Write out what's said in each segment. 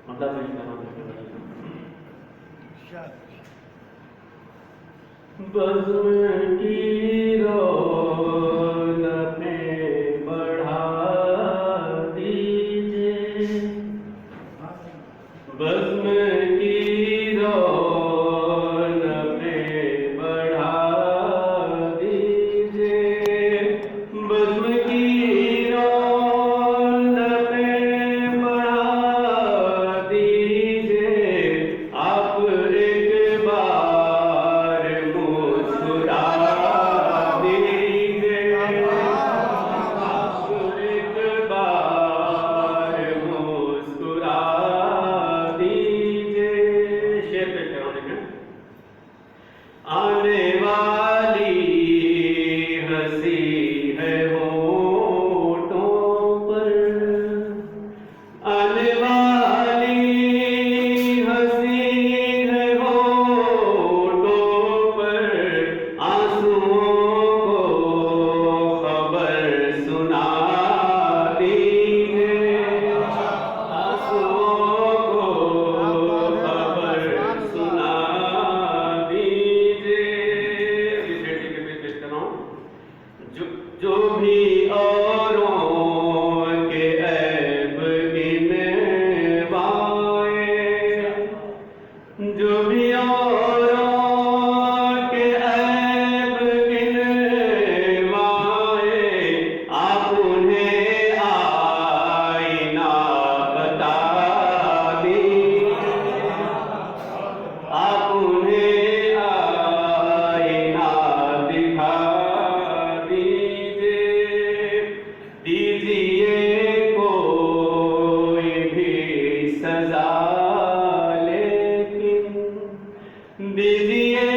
बज़्म की रौनक़ें बढ़ा दीजिए, बज़्म की रौनक़ें बढ़ा दीजिए, बज़्म की रौनक़ें बढ़ा दीजिए। आप एक बार मुस्कुरा दीजिए, आप एक बार मुस्कुरा दीजिए। शेर पेश कर रहा हूं, देखें। आने वाली हंसी है होठों पर, आने वाली हंसी है होठों पर, आंसुओं को खबर सुना दीजिए, आंसुओं को खबर सुना दीजिए। इस बेटी के पेश कर रहा हूं। जो भी औरों के ऐब गिनवाए, जो भी औरों के ऐब गिनवाए, आप उन्हें आईना बता दीजिए, आप उन्हें आईना दिखा दीजिए कोई भी सजा, लेकिन दीजिए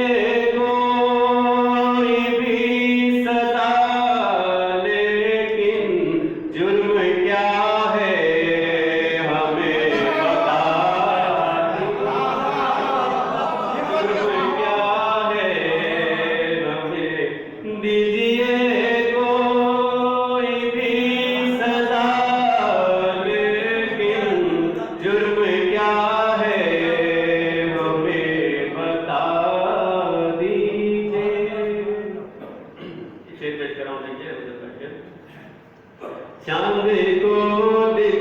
कोई भी सजा, लेकिन जुर्म क्या है हमें बता दीजिए, जुर्म क्या है हमें दीजिए कोई भी सजा, लेकिन जुर्म क्या है हमें बता दीजिए। शेर पेश कर रहा हूं, देखिए। चांद को दिन